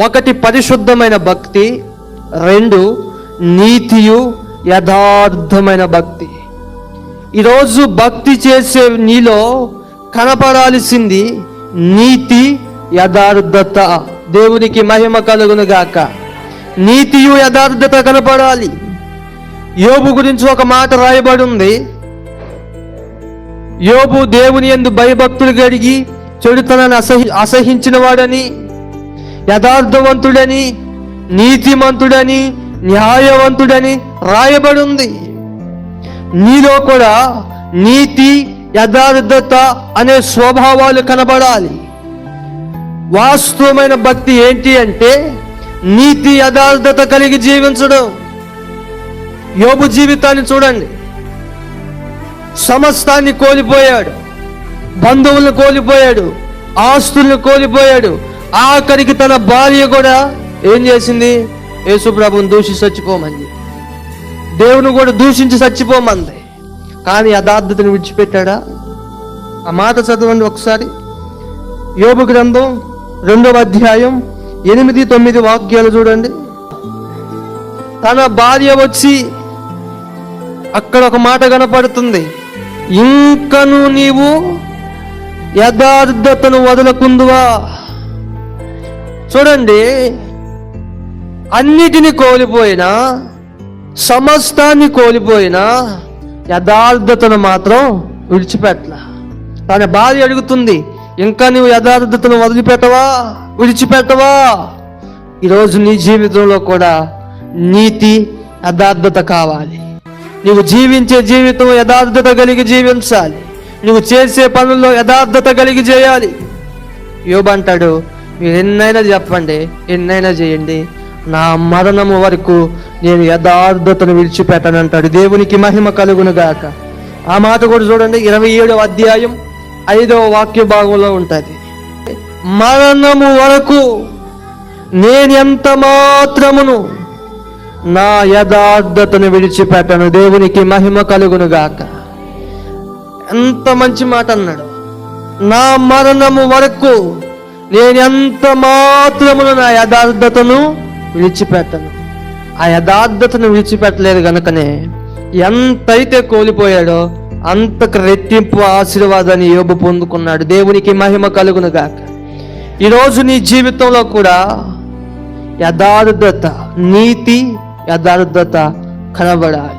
ఒకటి పరిశుద్ధమైన భక్తి, రెండు నీతియు యథార్థమైన భక్తి. ఈరోజు భక్తి చేసే నీలో కనపడాల్సింది నీతి, యథార్థత. దేవునికి మహిమ కలుగును గాక. నీతియు యథార్థత కనపడాలి. యోబు గురించి ఒక మాట రాయబడి ఉంది. యోబు దేవుని యందు భయభక్తులు కలిగి చెడుతనాన్ని అసహించిన వాడని, యథార్థవంతుడని, నీతిమంతుడని, న్యాయవంతుడని రాయబడి ఉంది. నీలో కూడా నీతి, యథార్థత అనే స్వభావాలు కనబడాలి. వాస్తవమైన భక్తి ఏంటి అంటే నీతి, యథార్థత కలిగి జీవించడం. యోబు జీవితాన్ని చూడండి. సమస్తాన్ని కోల్పోయాడు, బంధువులను కోల్పోయాడు, ఆస్తులను కోల్పోయాడు. ఆఖరికి తన భార్య కూడా ఏం చేసింది? యేసుప్రభుని దూషించి చచ్చిపోమంది. దేవుని కూడా దూషించి చచ్చిపోమంది. కానీ యథార్థతను విడిచిపెట్టాడా? ఆ మాట చదవండి ఒకసారి. యోబు గ్రంథం 2వ అధ్యాయం 8-9 వాక్యాలు చూడండి. తన భార్య వచ్చి అక్కడ ఒక మాట కనపడుతుంది. ఇంకను నీవు యథార్థతను వదలకుందువా? చూడండి, అన్నిటినీ కోల్పోయినా, సమస్తాన్ని కోల్పోయినా యథార్థతను మాత్రం విడిచిపెట్టలా. తన భార్య అడుగుతుంది, ఇంకా నువ్వు యథార్థతను వదిలిపెట్టవా, విడిచిపెట్టవా? ఈరోజు నీ జీవితంలో కూడా నీతి, యథార్థత కావాలి. నువ్వు జీవించే జీవితం యథార్థత కలిగి జీవించాలి. నువ్వు చేసే పనుల్లో యథార్థత కలిగి చేయాలి. యోబు అంటాడు, మీరు ఎన్నైనా చెప్పండి, ఎన్నైనా చేయండి, నా మరణము వరకు నేను యథార్థతను విడిచిపెట్టనంటాడు. దేవునికి మహిమ కలుగును గాక. ఆ మాట కూడా చూడండి, 27వ అధ్యాయం 5వ వాక్య భాగంలో ఉంటుంది. మరణము వరకు నేను ఎంత మాత్రమును నా యథార్థతను విడిచిపెట్టను. దేవునికి మహిమ కలుగును గాక. ఎంత మంచి మాట అన్నాడు. నా మరణము వరకు నేను ఎంత మాత్రమును నా యథార్థతను విడిచిపెట్టను. ఆ యథార్థతను విడిచిపెట్టలేదు కనుకనే ఎంతైతే కోల్పోయాడో అంతకు రెట్టింపు ఆశీర్వాదాన్ని యోబు పొందుకున్నాడు. దేవునికి మహిమ కలుగును గాక. ఈరోజు నీ జీవితంలో కూడా యథార్థత, నీతి, యథార్థత కనబడాలి.